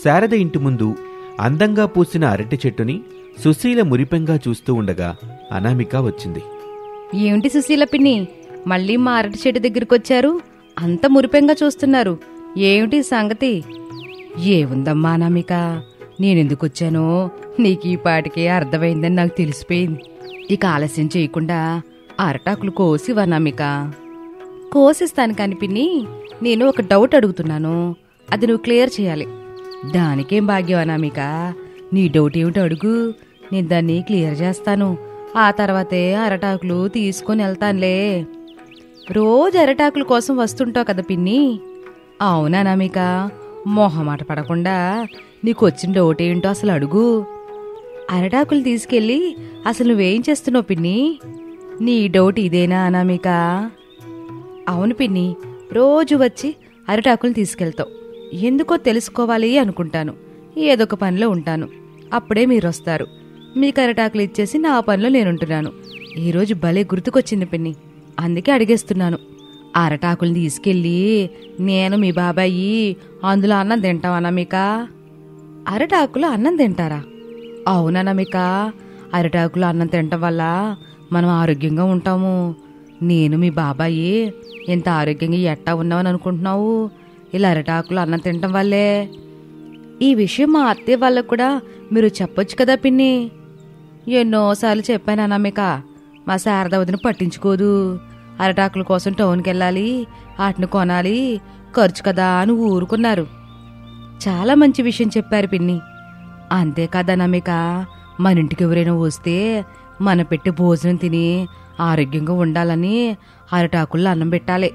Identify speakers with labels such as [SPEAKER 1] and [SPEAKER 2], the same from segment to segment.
[SPEAKER 1] శారద ఇంటి ముందు అందంగా పూసిన అరటి చెట్టుని సుశీల మురిపెంగా చూస్తూ ఉండగా అనామిక వచ్చింది.
[SPEAKER 2] ఏమిటి సుశీల పిన్ని, మళ్ళీ మా అరటి చెట్టు దగ్గరికొచ్చారు? అంత మురిపెంగా చూస్తున్నారు, ఏమిటి సంగతి? ఏముందమ్మా అనామిక, నేనెందుకొచ్చానో నీకు ఈ పాటికే అర్థమైందని నాకు తెలిసిపోయింది. ఇక ఆలస్యం చేయకుండా అరటాకులు కోసివనామిక. కోసిస్తాను కాని పిన్ని, నేను ఒక డౌట్ అడుగుతున్నాను, అది నువ్వు క్లియర్ చేయాలి. దానికేం భాగ్యం అనామిక, నీ డౌట్ ఏమిటో అడుగు, నేను దాన్ని క్లియర్ చేస్తాను. ఆ తర్వాతే అరటాకులు తీసుకొని వెళ్తానులే. రోజు అరటాకుల కోసం వస్తుంటావు కదా పిన్ని. అవునా అనామిక, మొహమాట పడకుండా నీకొచ్చిన డౌట్ ఏంటో అసలు అడుగు. అరటాకులు తీసుకెళ్ళి అసలు నువ్వేం చేస్తున్నావు పిన్ని? నీ డౌట్ ఇదేనా అనామిక? అవును పిన్ని, రోజు వచ్చి అరటాకులు తీసుకెళ్తావు. ఎందుకో తెలుసుకోవాలి అనుకుంటాను. ఏదొక పనిలో ఉంటాను, అప్పుడే మీరొస్తారు. మీకు అరటాకులు ఇచ్చేసి నా పనిలో నేనుంటున్నాను. ఈరోజు భలే గుర్తుకొచ్చింది పిన్ని, అందుకే అడిగేస్తున్నాను. అరటాకులు తీసుకెళ్ళి నేను మీ బాబాయి అందులో అన్నం తింటాం అనామిక. అరటాకులు అన్నం తింటారా? అవుననామిక, అరటాకులు అన్నం తినటం వల్ల మనం ఆరోగ్యంగా ఉంటాము. నేను మీ బాబాయి ఎంత ఆరోగ్యంగా ఎట్టా ఉన్నామని అనుకుంటున్నావు? ఇలా అరటాకులు అన్నం తినటం వల్లే. ఈ విషయం మా అత్తయ్య వాళ్ళకు కూడా మీరు చెప్పొచ్చు కదా పిన్ని. ఎన్నోసార్లు చెప్పాను అనామిక, మా శారద వదిన పట్టించుకోదు. అరటాకుల కోసం టౌన్కి వెళ్ళాలి, వాటిని కొనాలి, ఖర్చు కదా అని ఊరుకున్నారు. చాలా మంచి విషయం చెప్పారు పిన్ని. అంతేకాదు అనామిక, మన ఇంటికి ఎవరైనా వస్తే మన పెట్టి భోజనం తిని ఆరోగ్యంగా ఉండాలని అరటాకుల్లో అన్నం పెట్టాలి.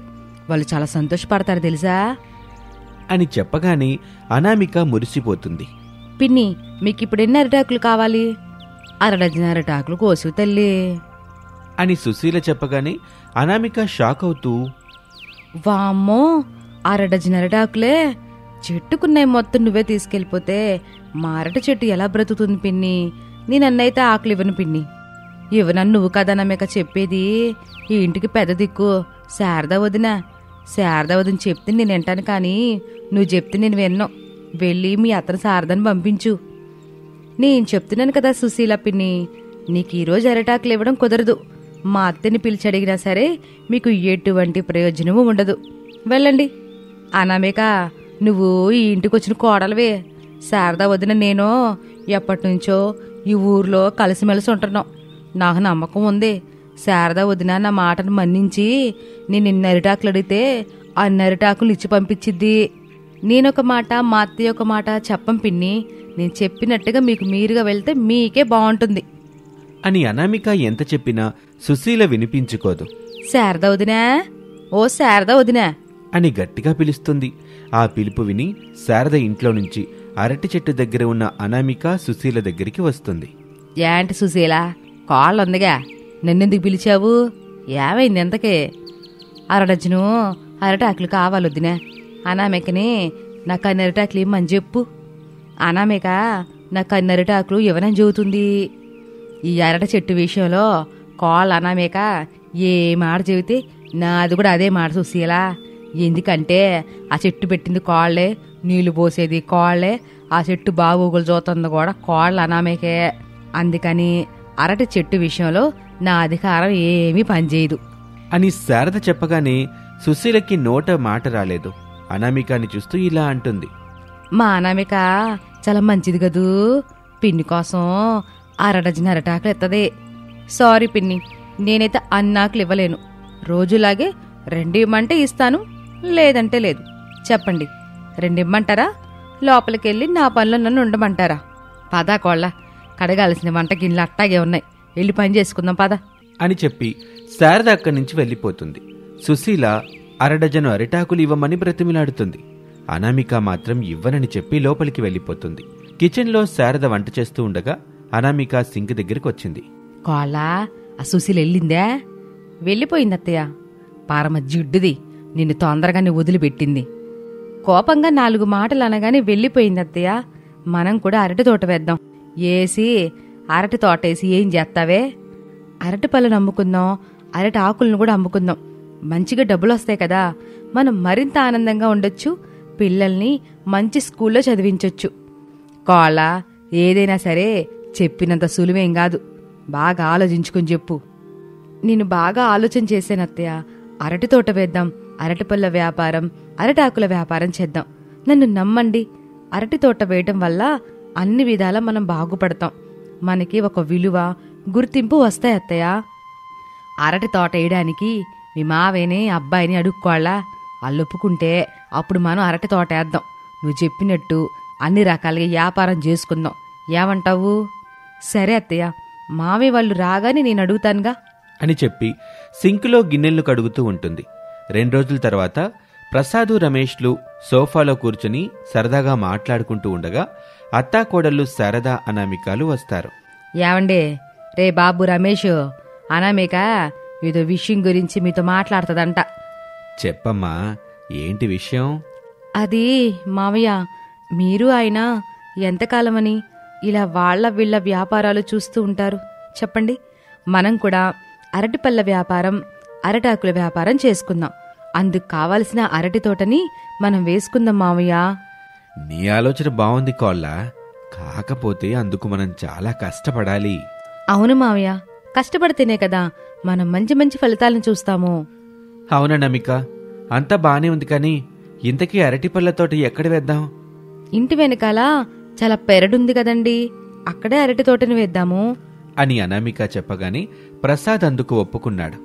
[SPEAKER 2] వాళ్ళు చాలా సంతోషపడతారు తెలుసా
[SPEAKER 1] అని చెప్పగానే అనామిక మురిసిపోతుంది.
[SPEAKER 2] పిన్ని, మీకు ఇప్పుడు ఎన్ని అరటాకులు కావాలి? అరడజన అరటాకులు కోసు తల్లి
[SPEAKER 1] అని సుశీల చెప్పగానే అనామిక షాక్ అవుతూ,
[SPEAKER 2] వామ్మో, అరడజన అరటాకులే? చెట్టుకున్నాయి మొత్తం నువ్వే తీసుకెళ్ళిపోతే మా అరటి చెట్టు ఎలా బ్రతుకుతుంది పిన్ని? నేనన్నైతే ఆకులు ఇవ్వను పిన్ని. ఇవ్వనని నువ్వు కదా నమ్మక చెప్పేది. ఈ ఇంటికి పెద్ద దిక్కు శారదా వదిన. శారదా వదిన చెప్తే నేను వింటాను, కానీ నువ్వు చెప్తే నేను విన్నో. వెళ్ళి మీ అతను శారదాని పంపించు. నేను చెప్తున్నాను కదా సుశీల పిన్ని, నీకు ఈరోజు అరటాకులు ఇవ్వడం కుదరదు. మా అత్తని పిలిచి అడిగినా సరే మీకు ఎటువంటి ప్రయోజనము ఉండదు. వెళ్ళండి. అనామిక, నువ్వు ఈ ఇంటికి వచ్చిన కోడలవే. శారదా వదిన నేను ఎప్పటినుంచో ఈ ఊర్లో కలిసిమెలిసి ఉంటున్నాం. నాకు నమ్మకం ఉంది, శారదా వదిన నా మాటను మన్నించి నేను ఇన్ని అరిటాకులు అడిగితే అన్ని అరిటాకులు ఇచ్చి పంపించిద్ది. నేనొక మాట, మా అత్తయ్య ఒక మాట చెప్పం పిన్ని. నేను చెప్పినట్టుగా మీకు మీరుగా వెళ్తే మీకే బాగుంటుంది
[SPEAKER 1] అని అనామిక ఎంత చెప్పినా సుశీల వినిపించుకోదు.
[SPEAKER 2] శారదా వదినా, ఓ శారదా వదినా
[SPEAKER 1] అని గట్టిగా పిలుస్తుంది. ఆ పిలుపు విని శారద ఇంట్లో నుంచి అరటి చెట్టు దగ్గర ఉన్న అనామిక సుశీల దగ్గరికి వస్తుంది.
[SPEAKER 2] ఏంటి సుశీల, కాళ్ళుందిగా, నన్నెందుకు పిలిచావు? ఏమైంది ఎంతకే? అరడజను అరటాకులు కావాలొద్దినా. అనామికని నాకు అన్ని అరటాకులు ఇమ్మని చెప్పు. అనామిక నాకు అన్ని అరటాకులు ఇవ్వనని చెబుతుంది. ఈ అరట చెట్టు విషయంలో కాళ్ళు అనామిక ఏ మాట చెబితే నాది కూడా అదే మాట సుశీల. ఎందుకంటే ఆ చెట్టు పెట్టింది కాళ్లే, నీళ్లు పోసేది కాళ్లే, ఆ చెట్టు బాగోగులు చూస్తుంది కూడా కాళ్ళు అనామికే. అందుకని అరటి చెట్టు విషయంలో నా అధికారం ఏమీ పనిచేయదు
[SPEAKER 1] అని శారద చెప్పగానే సుశీలకి నోట మాట రాలేదు. అనామికాని చూస్తూ ఇలా అంటుంది.
[SPEAKER 2] మా అనామిక చాలా మంచిది కదూ, పిన్ని కోసం అరడజన అరటాకులు ఎత్తదే. సారీ పిన్ని, నేనైతే అన్నాకులు ఇవ్వలేను. రోజులాగే 2 ఇమ్మంటే ఇస్తాను, లేదంటే లేదు. చెప్పండి, 2 ఇమ్మంటారా? లోపలికెళ్ళి నా పనిలో నన్ను ఉండమంటారా? పదా కోళ్ళ, కడగాల్సిన వంట గిన్నెలు అట్టాగే ఉన్నాయి, వెళ్ళి పని చేసుకుందాం పద
[SPEAKER 1] అని చెప్పి శారద అక్కడి నుంచి వెళ్ళిపోతుంది. సుశీల అరడజను అరిటాకులు ఇవ్వమని బ్రతిమిలాడుతుంది. అనామిక మాత్రం ఇవ్వనని చెప్పి లోపలికి వెళ్ళిపోతుంది. కిచెన్లో శారద వంట చేస్తూ ఉండగా అనామిక సింక్ దగ్గరికి వచ్చింది.
[SPEAKER 2] కోళ్ళ, ఆ సుశీల వెళ్ళిందా? వెళ్ళిపోయింది అత్తయ్య. పారమ జిడ్డుది, నిన్ను తొందరగానే వదిలిపెట్టింది. కోపంగా 4 మాటలు అనగానే వెళ్ళిపోయింది అత్తయ్య. మనం కూడా అరటి తోట వేద్దాం. ఏసి అరటి తోటేసి ఏం చేస్తావే? అరటి పళ్ళను అమ్ముకుందాం, అరటి ఆకులను కూడా అమ్ముకుందాం. మంచిగా డబ్బులు వస్తాయి కదా, మనం మరింత ఆనందంగా ఉండొచ్చు, పిల్లల్ని మంచి స్కూల్లో చదివించొచ్చు. కోళ్ళ ఏదైనా సరే చెప్పినంత సులువేం కాదు. బాగా ఆలోచించుకొని చెప్పు. నేను బాగా ఆలోచన చేశాను అత్తయ్య. అరటి తోట వేద్దాం, అరటిపళ్ళ వ్యాపారం, అరటాకుల వ్యాపారం చేద్దాం. నన్ను నమ్మండి, అరటి తోట వేయటం వల్ల అన్ని విధాలా మనం బాగుపడతాం. మనకి ఒక విలువ, గుర్తింపు వస్తాయి అత్తయ్య. అరటి తోట వేయడానికి మీ మావేనే అబ్బాయిని అడుక్కోవాలా? అల్లొప్పుకుంటే అప్పుడు మనం అరటి తోట వేద్దాం. నువ్వు చెప్పినట్టు అన్ని రకాలుగా వ్యాపారం చేసుకుందాం. ఏమంటావు? సరే అత్తయ్య, మావే వాళ్ళు రాగానే నేను అడుగుతానుగా
[SPEAKER 1] అని చెప్పి సింకులో గిన్నెలను కడుగుతూ ఉంటుంది. 2 రోజుల తర్వాత ప్రసాదు, రమేష్లు సోఫాలో కూర్చుని సరదాగా మాట్లాడుకుంటూ ఉండగా అత్తాకోడళ్ళు శారద, అనామికలు వస్తారు.
[SPEAKER 2] ఏవండే, రే బాబు రమేష్, అనామిక ఏదో విషయం గురించి మీతో మాట్లాడుతుందంట.
[SPEAKER 1] చెప్పమ్మా, ఏంటి విషయం?
[SPEAKER 2] అది మావయ్య, మీరు ఆయన ఎంతకాలమని ఇలా వాళ్ళ వీళ్ళ వ్యాపారాలు చూస్తూ ఉంటారు చెప్పండి? మనం కూడా అరటిపళ్ళ వ్యాపారం, అరటాకుల వ్యాపారం చేసుకుందాం. అందుకు కావలసిన అరటి తోటని మనం వేసుకుందాం మావయ్య.
[SPEAKER 1] నీ ఆలోచన బాగుంది కోళ్ళ, కాకపోతే అందుకు మనం చాలా కష్టపడాలి.
[SPEAKER 2] అవును మావయ్య, కష్టపడితేనే కదా మనం మంచి మంచి ఫలితాలను చూస్తాము.
[SPEAKER 1] అవునా నమిక, అంతా బానే ఉంది, కానీ ఇంతకీ అరటిపళ్ళ తోట ఎక్కడ వేద్దాం?
[SPEAKER 2] ఇంటి వెనకాల చాలా పెరడుంది కదండి, అక్కడే అరటి తోటని వేద్దాము
[SPEAKER 1] అని అనామిక చెప్పగానే ప్రసాద్ అందుకు ఒప్పుకున్నాడు.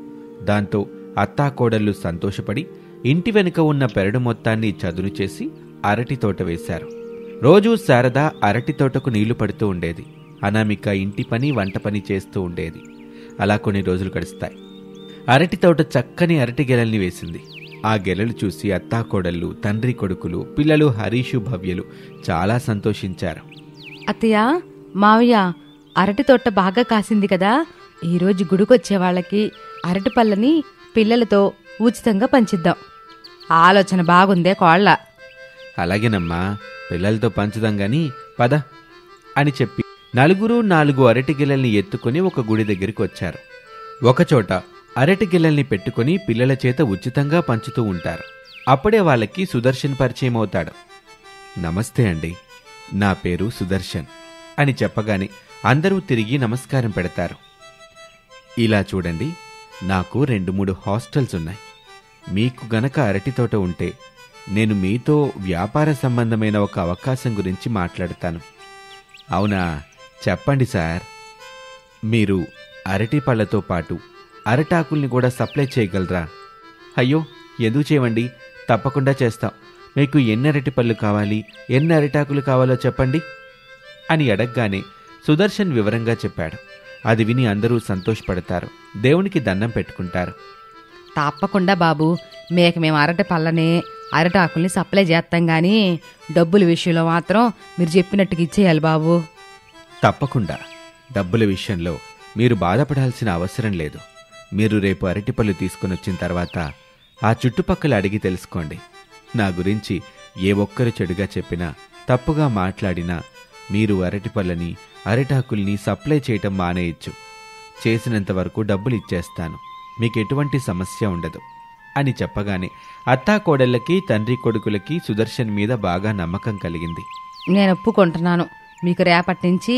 [SPEAKER 1] దాంతో అత్తాకోడళ్ళు సంతోషపడి ఇంటి వెనుక ఉన్న పెరడు మొత్తాన్ని చదును చేసి అరటి తోట వేశారు. రోజూ శారద అరటి తోటకు నీళ్లు పడుతూ ఉండేది. అనామిక ఇంటి పని, వంట పని చేస్తూ ఉండేది. అలా కొన్ని రోజులు గడుస్తాయి. అరటి తోట చక్కని అరటి గెలల్ని వేసింది. ఆ గెలలు చూసి అత్తాకోడళ్ళు, తండ్రి కొడుకులు, పిల్లలు హరీషు, భవ్యలు చాలా సంతోషించారు.
[SPEAKER 2] అత్తయ్య, మావయ్య, అరటి తోట బాగా కాసింది కదా, ఈరోజు గుడికొచ్చే వాళ్ళకి అరటి పళ్ళని పిల్లలతో ఉచితంగా పంచిద్దాం. ఆలోచన బాగుందే కోళ్ళ.
[SPEAKER 1] అలాగేనమ్మా, పిల్లలతో పంచుదాం గాని పద అని చెప్పి 4 అరటి గిల్లల్ని ఎత్తుకుని ఒక గుడి దగ్గరికి వచ్చారు. ఒకచోట అరటి గిల్లల్ని పెట్టుకుని పిల్లల చేత ఉచితంగా పంచుతూ ఉంటారు. అప్పుడే వాళ్ళకి సుదర్శన్ పరిచయం అవుతాడు. నమస్తే అండి, నా పేరు సుదర్శన్ అని చెప్పగానే అందరూ తిరిగి నమస్కారం పెడతారు. ఇలా చూడండి, నాకు 2-3 హాస్టల్స్ ఉన్నాయి. మీకు గనక అరటి తోట ఉంటే నేను మీతో వ్యాపార సంబంధమైన ఒక అవకాశం గురించి మాట్లాడతాను. అవునా, చెప్పండి సార్. మీరు అరటి పళ్ళతో పాటు అరటాకుల్ని కూడా సప్లై చేయగలరా? అయ్యో, ఎందుకు చేయమండి, తప్పకుండా చేస్తాం. మీకు ఎన్ని అరటి పళ్ళు కావాలి, ఎన్ని అరిటాకులు కావాలో చెప్పండి అని అడగగానే సుదర్శన్ వివరంగా చెప్పాడు. అది విని అందరూ సంతోషపడతారు, దేవునికి దండం పెట్టుకుంటారు.
[SPEAKER 2] తప్పకుండా బాబు, మేము అరటి పళ్ళని, అరటాకుల్ని సప్లై చేస్తాం గాని డబ్బుల విషయంలో మాత్రం మీరు చెప్పినట్టుగా ఇచ్చేయాలి బాబు.
[SPEAKER 1] తప్పకుండా. డబ్బుల విషయంలో మీరు బాధపడాల్సిన అవసరం లేదు. మీరు రేపు అరటిపళ్ళు తీసుకుని వచ్చిన తర్వాత ఆ చుట్టుపక్కల అడిగి తెలుసుకోండి. నా గురించి ఏ ఒక్కరు చెడుగా చెప్పినా, తప్పుగా మాట్లాడినా మీరు అరటిపళ్ళని, అరిటాకుల్ని సప్లై చేయటం మానేయచ్చు. చేసినంత వరకు డబ్బులు ఇచ్చేస్తాను, మీకెటువంటి సమస్య ఉండదు అని చెప్పగానే అత్తాకోడళ్ళకి, తండ్రి కొడుకులకి సుదర్శన్ మీద బాగా నమ్మకం కలిగింది.
[SPEAKER 2] నేను ఒప్పుకుంటున్నాను, మీకు రేపటి నుంచి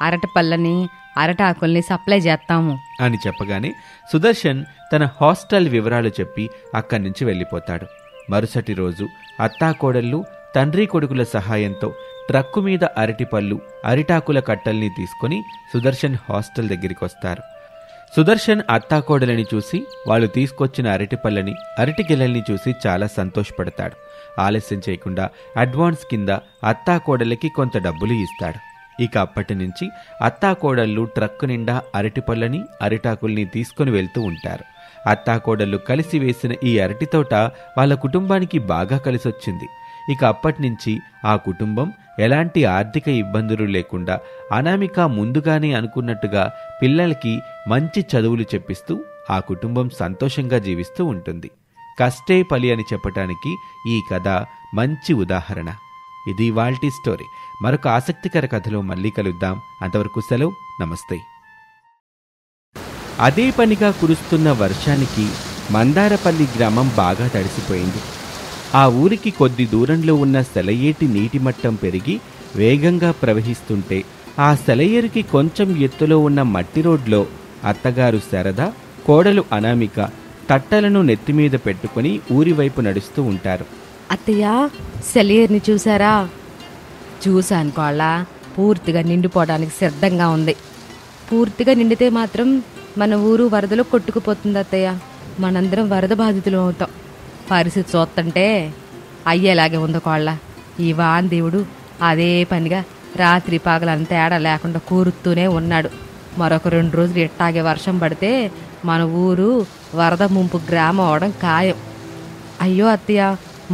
[SPEAKER 2] అరటి పళ్ళని, అరటాకుల్ని సప్లై చేస్తాము
[SPEAKER 1] అని చెప్పగానే సుదర్శన్ తన హాస్టల్ వివరాలు చెప్పి అక్కడి నుంచి వెళ్ళిపోతాడు. మరుసటి రోజు అత్తాకోడళ్ళు, తండ్రి కొడుకుల సహాయంతో ట్రక్కు మీద అరటిపళ్ళు, అరిటాకుల కట్టల్ని తీసుకుని సుదర్శన్ హాస్టల్ దగ్గరికి వస్తారు. సుదర్శన్ అత్తాకోడలని చూసి, వాళ్ళు తీసుకొచ్చిన అరటిపళ్ళని, అరటిగెలల్ని చూసి చాలా సంతోషపడతాడు. ఆలస్యం చేయకుండా అడ్వాన్స్ కింద అత్తాకోడలకి కొంత డబ్బులు ఇస్తాడు. ఇక అప్పటి నుంచి అత్తాకోడళ్ళు ట్రక్కు నిండా అరటిపళ్ళని, అరిటాకుల్ని తీసుకుని వెళ్తూ ఉంటారు. అత్తాకోడళ్ళు కలిసి వేసిన ఈ అరటి తోట వాళ్ళ కుటుంబానికి బాగా కలిసొచ్చింది. ఇక అప్పటినుంచి ఆ కుటుంబం ఎలాంటి ఆర్థిక ఇబ్బందులు లేకుండా అనామిక ముందుగానే అనుకున్నట్టుగా పిల్లలకి మంచి చదువులు చెప్పిస్తూ ఆ కుటుంబం సంతోషంగా జీవిస్తూ ఉంటుంది. కష్టే ఫలి అని చెప్పటానికి ఈ కథ మంచి ఉదాహరణ. ఇది ఇవాల్టి స్టోరీ. మరొక ఆసక్తికర కథలో మళ్ళీ కలుద్దాం. అంతవరకు సెలవు, నమస్తే. అదే పనిగా కురుస్తున్న వర్షానికి మందారపల్లి గ్రామం బాగా తడిసిపోయింది. ఆ ఊరికి కొద్ది దూరంలో ఉన్న సెలయేటి నీటి మట్టం పెరిగి వేగంగా ప్రవహిస్తుంటే ఆ సెలయేరుకి కొంచెం ఎత్తులో ఉన్న మట్టి రోడ్లో అత్తగారు శారద, కోడలు అనామిక తట్టలను నెత్తిమీద పెట్టుకుని ఊరివైపు నడుస్తూ ఉంటారు.
[SPEAKER 2] అత్తయ్య, సెలయేరుని చూసారా? చూశాను కోళ్ళ. పూర్తిగా నిండిపోవడానికి సిద్ధంగా ఉంది. పూర్తిగా నిండితే మాత్రం మన ఊరు వరదలో కొట్టుకుపోతుంది అత్తయ్య. మనందరం వరద బాధితులు అవుతాం. పరిస్థితి చూస్తుంటే అయ్యేలాగే ఉంది కోళ్ళ. ఈ వాన్ దేవుడు అదే పనిగా రాత్రి పగలని తేడా లేకుండా కూరుతూనే ఉన్నాడు. మరొక 2 రోజులు ఎట్టాగే వర్షం పడితే మన ఊరు వరద ముంపు గ్రామం అవడం ఖాయం. అయ్యో అత్తయ్య,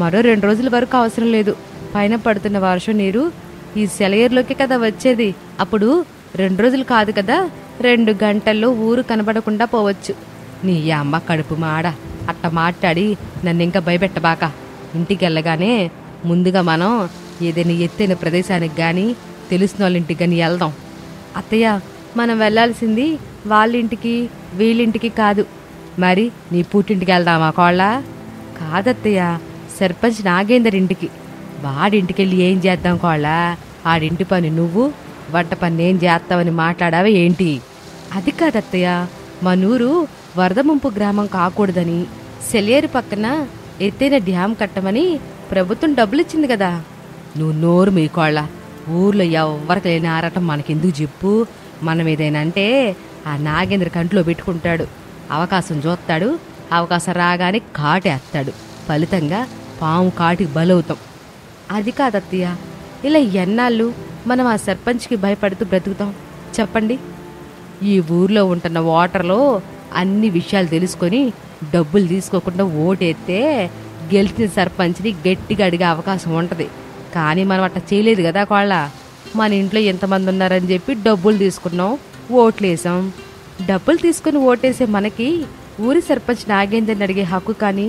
[SPEAKER 2] మరో 2 రోజుల వరకు అవసరం లేదు. పైన పడుతున్న వర్షం నీరు ఈ సెలయేరులోకి కదా వచ్చేది. అప్పుడు 2 రోజులు కాదు కదా, 2 గంటల్లో ఊరు కనబడకుండా పోవచ్చు. నీ అమ్మ కడుపు మాడ. అట్ట మాట్లాడి నన్ను ఇంకా భయపెట్టబాక. ఇంటికి వెళ్ళగానే ముందుగా మనం ఏదైనా ఎత్తైన ప్రదేశానికి కానీ తెలిసిన వాళ్ళ ఇంటికి కానీ వెళ్దాం. అత్తయ్య, మనం వెళ్ళాల్సింది వాళ్ళింటికి వీళ్ళింటికి కాదు. మరి నీ పుట్టింటికి వెళ్దామా కోళ్ళ? కాదత్తయ్య, సర్పంచ్ నాగేందర్ ఇంటికి. వాడింటికి వెళ్ళి ఏం చేద్దాం కోళ్ళ? ఆడింటి పని నువ్వు, వంట పని నేను చేస్తావని మాట్లాడావా ఏంటి? అది కాదత్తయ్య, మనూరు వరద ముంపు గ్రామం కాకూడదని సెలయేరు పక్కన ఎత్తైన డ్యామ్ కట్టమని ప్రభుత్వం డబ్బులు ఇచ్చింది కదా. నువ్వు నోరు మీకోళ్ళ. ఊర్లో ఎవ్వరికి లేని ఆరాటం మనకెందుకు చెప్పు? మనం ఏదైనా అంటే ఆ నాగేంద్ర కంట్లో పెట్టుకుంటాడు. అవకాశం చూస్తాడు. అవకాశం రాగానే కాటేస్తాడు. ఫలితంగా పాము కాటికి బలవుతాం. అది కాదత్తయ్య, ఇలా ఎన్నాళ్ళు మనం ఆ సర్పంచ్కి భయపడుతూ బ్రతుకుతాం చెప్పండి? ఈ ఊర్లో ఉంటున్న ఓటర్లో అన్ని విషయాలు తెలుసుకొని డబ్బులు తీసుకోకుండా ఓటేస్తే గెలిచిన సర్పంచ్ని గట్టిగా అడిగే అవకాశం ఉంటుంది. కానీ మనం అట్లా చేయలేదు కదా కోళ్ళ. మన ఇంట్లో ఎంతమంది ఉన్నారని చెప్పి డబ్బులు తీసుకున్నాం, ఓట్లేసాం. డబ్బులు తీసుకుని ఓటేసే మనకి ఊరి సర్పంచ్ నాగేందర్ని అడిగే హక్కు కానీ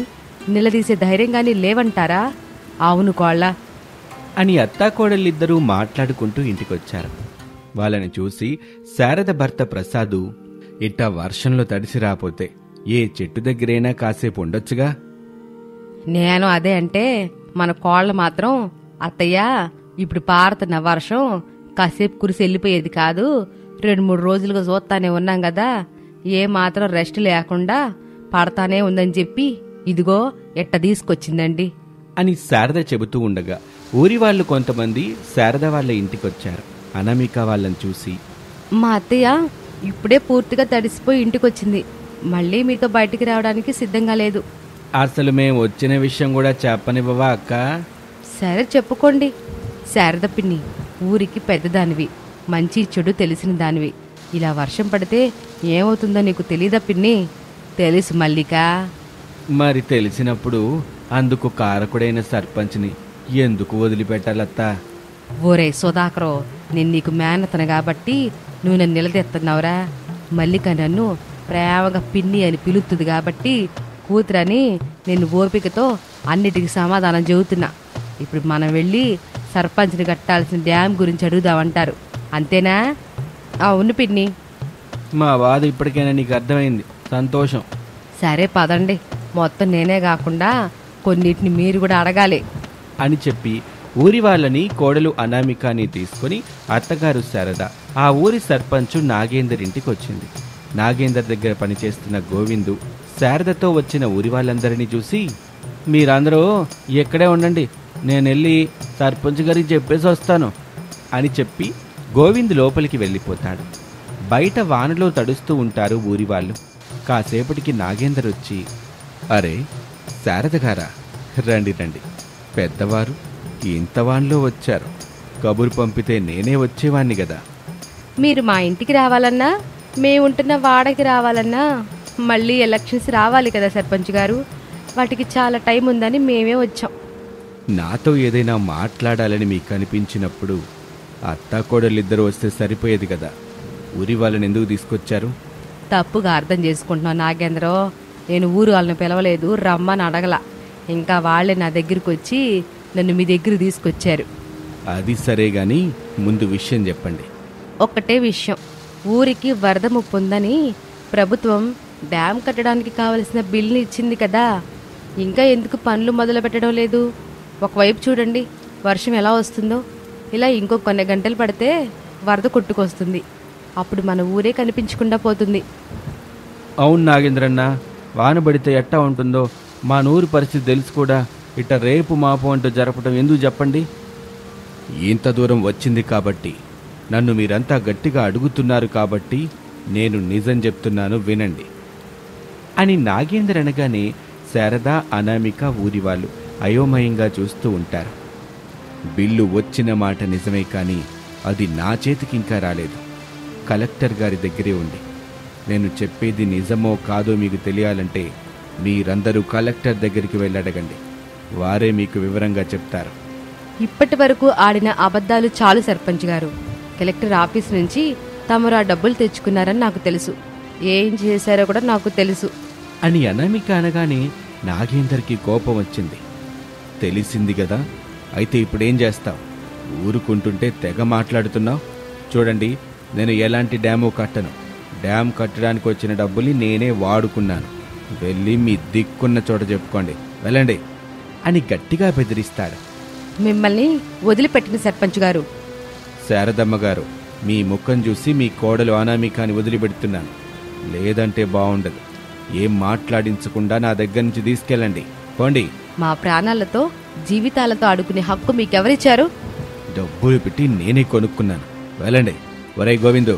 [SPEAKER 2] నిలదీసే ధైర్యం కానీ లేవంటారా? అవును కోళ్ళ
[SPEAKER 1] అని అత్తాకోడళ్ళిద్దరూ మాట్లాడుకుంటూ ఇంటికొచ్చారు. వాళ్ళని చూసి శారద భర్త ప్రసాదు, ఇట్టా వర్షంలో తడిసి రాపోతే ఏ చెట్టు దగ్గరైనా కాసేపు ఉండొచ్చుగా.
[SPEAKER 2] నేను అదే అంటే మన కోళ్ళ మాత్రం, అత్తయ్య ఇప్పుడు పారుతున్న వర్షం కాసేపు కురిసి వెళ్ళిపోయేది కాదు. 2-3 రోజులుగా చూస్తానే ఉన్నాం కదా, ఏ మాత్రం రెస్ట్ లేకుండా పడతానే ఉందని చెప్పి ఇదిగో ఎట్ట తీసుకొచ్చిందండి
[SPEAKER 1] అని శారద చెబుతూ ఉండగా ఊరి వాళ్ళు కొంతమంది శారద వాళ్ళ ఇంటికొచ్చారు. అనామిక వాళ్ళని చూసి,
[SPEAKER 2] మా అత్తయ్య ఇప్పుడే పూర్తిగా తడిసిపోయి ఇంటికొచ్చింది. మళ్ళీ మీతో బయటికి రావడానికి సిద్ధంగా లేదు.
[SPEAKER 1] అసలు మేము వచ్చిన విషయం కూడా చెప్పనివ్వవా అక్క?
[SPEAKER 2] సరే చెప్పుకోండి. శారద పిన్ని, ఊరికి పెద్దదానివి, మంచి చెడు తెలిసిన దానివి. ఇలా వర్షం పడితే ఏమవుతుందో నీకు తెలీదా పిన్ని? తెలుసు మల్లిక.
[SPEAKER 1] మరి తెలిసినప్పుడు అందుకు కారకుడైన సర్పంచ్ని ఎందుకు వదిలిపెట్టాలత్తా?
[SPEAKER 2] ఓరే సుధాకరో, నేను నీకు మేనతను కాబట్టి నువ్వు నన్ను నిలదెత్తున్నావురా. మల్లిక నన్ను ప్రేమగా పిన్ని అని పిలుస్తుంది కాబట్టి కూతురని నేను ఓపికతో అన్నిటికీ సమాధానం చెబుతున్నా. ఇప్పుడు మనం వెళ్ళి సర్పంచ్ని కట్టాల్సిన డ్యామ్ గురించి అడుగుదామంటారు, అంతేనా? అవును పిన్ని.
[SPEAKER 1] మా బాధ ఇప్పటికైనా నీకు అర్థమైంది, సంతోషం.
[SPEAKER 2] సరే పదండి, మొత్తం నేనే కాకుండా కొన్నిటిని మీరు కూడా అడగాలి
[SPEAKER 1] అని చెప్పి ఊరి వాళ్ళని, కోడలు అనామికాని తీసుకుని అత్తగారు శారద ఆ ఊరి సర్పంచు నాగేందర్ ఇంటికి వచ్చింది. నాగేందర్ దగ్గర పనిచేస్తున్న గోవిందు శారదతో వచ్చిన ఊరి వాళ్ళందరినీ చూసి, మీరందరూ ఎక్కడే ఉండండి, నేను వెళ్ళి సర్పంచ్ గారికి చెప్పేసి వస్తాను అని చెప్పి గోవింద్ లోపలికి వెళ్ళిపోతాడు. బయట వానలో తడుస్తూ ఉంటారు ఊరి వాళ్ళు. కాసేపటికి నాగేందర్ వచ్చి, అరే శారద గారా, రండి రండి, పెద్దవారు ఇంత వానలో వచ్చారు. కబురు పంపితే నేనే వచ్చేవాణ్ణి కదా.
[SPEAKER 2] మీరు మా ఇంటికి రావాలన్నా, మేముంటున్న వాడకి రావాలన్నా మళ్ళీ ఎలక్షన్స్ రావాలి కదా సర్పంచ్ గారు. వాటికి చాలా టైం ఉందని మేమే వచ్చాం.
[SPEAKER 1] నాతో ఏదైనా మాట్లాడాలని మీకు అనిపించినప్పుడు అత్తాకోడలిద్దరూ వస్తే సరిపోయేది కదా. ఊరి వాళ్ళని ఎందుకు తీసుకొచ్చారు?
[SPEAKER 2] తప్పుగా అర్థం చేసుకుంటున్నావు నాగేంద్రో. నేను ఊరు వాళ్ళని పిలవలేదు, రమ్మని అడగల. ఇంకా వాళ్ళే నా దగ్గరికి వచ్చి నన్ను మీ దగ్గర తీసుకొచ్చారు.
[SPEAKER 1] అది సరే గాని ముందు విషయం చెప్పండి.
[SPEAKER 2] ఒక్కటే విషయం, ఊరికి వరద ముప్పు ఉందని ప్రభుత్వం డ్యామ్ కట్టడానికి కావలసిన బిల్లుని ఇచ్చింది కదా. ఇంకా ఎందుకు పనులు మొదలు పెట్టడం లేదు? ఒకవైపు చూడండి వర్షం ఎలా వస్తుందో. ఇలా ఇంకో కొన్ని గంటలు పడితే వరద కొట్టుకొస్తుంది. అప్పుడు మన ఊరే కనిపించకుండా పోతుంది.
[SPEAKER 1] అవును నాగేంద్రన్న, వాన పడితే ఎట్టా ఉంటుందో మా నూరు పరిస్థితి తెలుసు కూడా ఇట్ట రేపు మాపు అంటూ జరపడం ఎందుకు చెప్పండి? ఇంత దూరం వచ్చింది కాబట్టి, నన్ను మీరంతా గట్టిగా అడుగుతున్నారు కాబట్టి నేను నిజం చెప్తున్నాను వినండి అని నాగేంద్ర అనగానే శారద, అనామిక ఊరి వాళ్ళు అయోమయంగా చూస్తూ ఉంటారు. బిల్లు వచ్చిన మాట నిజమే, కానీ అది నా చేతికి ఇంకా రాలేదు. కలెక్టర్ గారి దగ్గరే ఉంది. నేను చెప్పేది నిజమో కాదో మీకు తెలియాలంటే మీరందరూ కలెక్టర్ దగ్గరికి వెళ్ళడగండి. వారే మీకు వివరంగా చెప్తారు.
[SPEAKER 2] ఇప్పటి వరకు ఆడిన అబద్ధాలు చాలు సర్పంచ్ గారు. కలెక్టర్ ఆఫీస్ నుంచి తమరు ఆ డబ్బులు తెచ్చుకున్నారని నాకు తెలుసు. ఏం చేశారో కూడా నాకు తెలుసు
[SPEAKER 1] అని అనామిక అనగానే నాగేందర్కి కోపం వచ్చింది. తెలిసింది కదా, అయితే ఇప్పుడేం చేస్తావు? ఊరుకుంటుంటే తెగ మాట్లాడుతున్నావు. చూడండి, నేను ఎలాంటి డ్యాము కట్టను. డ్యామ్ కట్టడానికి వచ్చిన డబ్బుని నేనే వాడుకున్నాను. వెళ్ళి మీ దిక్కున్న చోట చెప్పుకోండి, వెళ్ళండి అని గట్టిగా బెదిరిస్తాడు.
[SPEAKER 2] మిమ్మల్ని వదిలిపెట్టిన సర్పంచ్ గారు.
[SPEAKER 1] శారదమ్మ గారు, మీ ముఖం చూసి మీ కోడలు అనామికాని వదిలిపెడుతున్నాను. లేదంటే బాగుండదు. ఏం మాట్లాడించకుండా నా దగ్గర నుంచి తీసుకెళ్ళండి, పోండి.
[SPEAKER 2] మా ప్రాణాలతో జీవితాలతో ఆడుకునే హక్కు మీకెవరిచ్చారు?
[SPEAKER 1] డబ్బులు పెట్టి నేనే కొనుక్కున్నాను, వెళ్ళండి. ఒరే గోవిందు,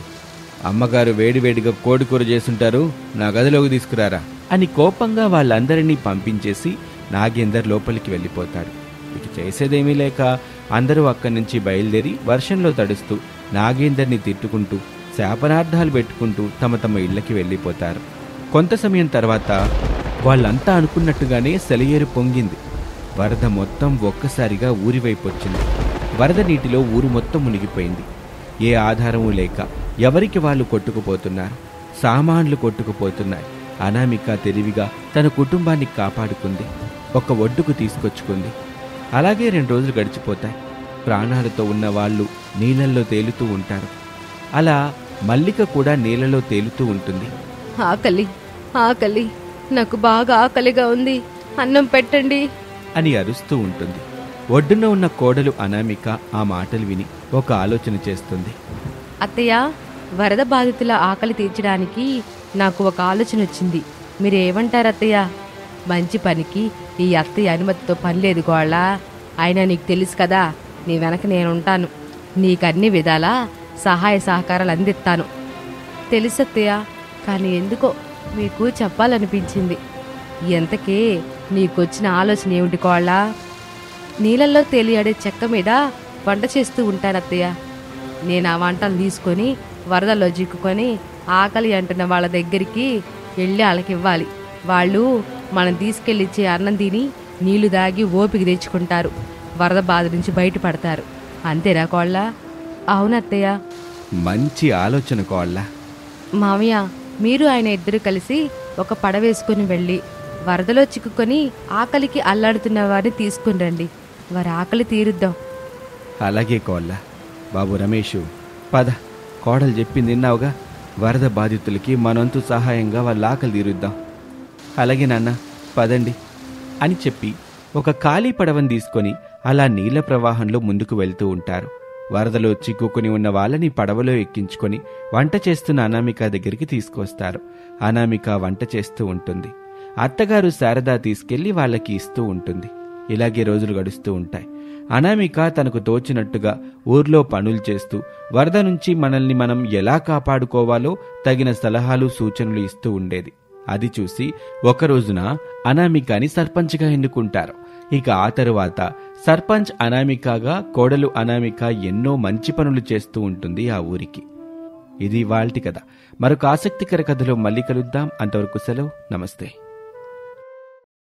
[SPEAKER 1] అమ్మగారు వేడివేడిగా కోడికూర చేసుంటారు, నా గదిలోకి తీసుకురారా అని కోపంగా వాళ్ళందరినీ పంపించేసి నాగేందర్ లోపలికి వెళ్ళిపోతాడు. ఇక చేసేదేమీ లేక అందరూ అక్కడి నుంచి బయలుదేరి వర్షంలో తడుస్తూ నాగేందర్ని తిట్టుకుంటూ శాపనార్థాలు పెట్టుకుంటూ తమ తమ ఇళ్లకి వెళ్ళిపోతారు. కొంత సమయం తర్వాత వాళ్ళంతా అనుకున్నట్టుగానే సెలయేరు పొంగింది. వరద మొత్తం ఒక్కసారిగా ఊరివైపు వచ్చింది. వరద నీటిలో ఊరు మొత్తం మునిగిపోయింది. ఏ ఆధారమూ లేక ఎవరికి వాళ్ళు కొట్టుకుపోతున్నారు. సామాన్లు కొట్టుకుపోతున్నాయి. అనామిక తెలివిగా తన కుటుంబాన్ని కాపాడుకుంది. ఒక ఒడ్డుకు తీసుకొచ్చుకుంది. అలాగే 2 రోజులు గడిచిపోతాయి. ప్రాణాలతో ఉన్న వాళ్ళు నీళ్ళల్లో తేలుతూ ఉంటారు. అలా మల్లిక కూడా నీళ్ళలో తేలుతూ ఉంటుంది.
[SPEAKER 2] ఆకలి, ఆకలి, నాకు బాగా ఆకలిగా ఉంది, అన్నం పెట్టండి
[SPEAKER 1] అని అరుస్తూ ఉంటుంది. ఒడ్డున ఉన్న కోడలు అనామిక ఆ మాటలు విని ఒక ఆలోచన చేస్తుంది.
[SPEAKER 2] అత్తయ్య, వరద బాధితుల ఆకలి తీర్చడానికి నాకు ఒక ఆలోచన వచ్చింది. మీరేమంటారు అత్తయ్య? మంచి పనికి ఈ అత్తయ్య అనుమతితో పని లేదు గోళ్ళ. అయినా నీకు తెలుసు కదా, నీ వెనక నేనుంటాను. నీకన్ని విధాలా సహాయ సహకారాలు అందిస్తాను. తెలుసు అత్తయ్య, కానీ ఎందుకో మీకు చెప్పాలనిపించింది. ఎంతకే నీకొచ్చిన ఆలోచన ఏమిటి కోళ్ళ? నీళ్ళల్లో తేలియాడే చెక్క మీద వంట చేస్తూ ఉంటానత్తయ్య. నేను ఆ వంటలు తీసుకొని వరదల్లో చిక్కుకొని ఆకలి అంటున్న వాళ్ళ దగ్గరికి వెళ్ళి వాళ్ళకివ్వాలి. వాళ్ళు మనం తీసుకెళ్ళిచ్చే అన్నం తిని నీళ్లు దాగి ఓపిక తెచ్చుకుంటారు. వరద బాధ నుంచి బయటపడతారు. అంతేనా కోళ్ళ? అవునత్తయ్య.
[SPEAKER 1] మంచి ఆలోచన కోళ్ళ.
[SPEAKER 2] మామయ్య, మీరు ఆయన ఇద్దరు కలిసి ఒక పడవేసుకుని వెళ్ళి వరదలో చిక్కుకొని ఆకలికి అల్లాడుతున్న వారిని తీసుకుని రండి. వారి ఆకలి తీరుద్దాం.
[SPEAKER 1] అలాగే కోళ్ళ. బాబు రమేషు, పద. కోడలు చెప్పింది విన్నావుగా, వరద బాధితులకి మనంతు సహాయంగా వాళ్ళ ఆకలి తీరుద్దాం. అలాగే నాన్న, పదండి అని చెప్పి ఒక ఖాళీ పడవని తీసుకొని అలా నీళ్ల ప్రవాహంలో ముందుకు వెళ్తూ ఉంటారు. వరదలో చిక్కుకుని ఉన్న వాళ్ళని పడవలో ఎక్కించుకొని వంట చేస్తున్న అనామిక దగ్గరికి తీసుకొస్తారు. అనామిక వంట చేస్తూ ఉంటుంది. అత్తగారు శారద తీసుకెళ్లి వాళ్ళకి ఇస్తూ ఉంటుంది. ఇలాగే రోజులు గడుస్తూ ఉంటాయి. అనామిక తనకు తోచినట్టుగా ఊర్లో పనులు చేస్తూ వరద నుంచి మనల్ని మనం ఎలా కాపాడుకోవాలో తగిన సలహాలు సూచనలు ఇస్తూ ఉండేది. అది చూసి ఒక రోజున అనామికని సర్పంచ్గా ఎన్నుకుంటారు. ఇక ఆ తరువాత సర్పంచ్ అనామికగా కోడలు అనామిక ఎన్నో మంచి పనులు చేస్తూ ఉంటుంది ఆ ఊరికి. ఇది ఇవాల్టి కథ. మరొక ఆసక్తికర కథలో మళ్ళీ కలుద్దాం. అంతవరకు సెలవు. నమస్తే.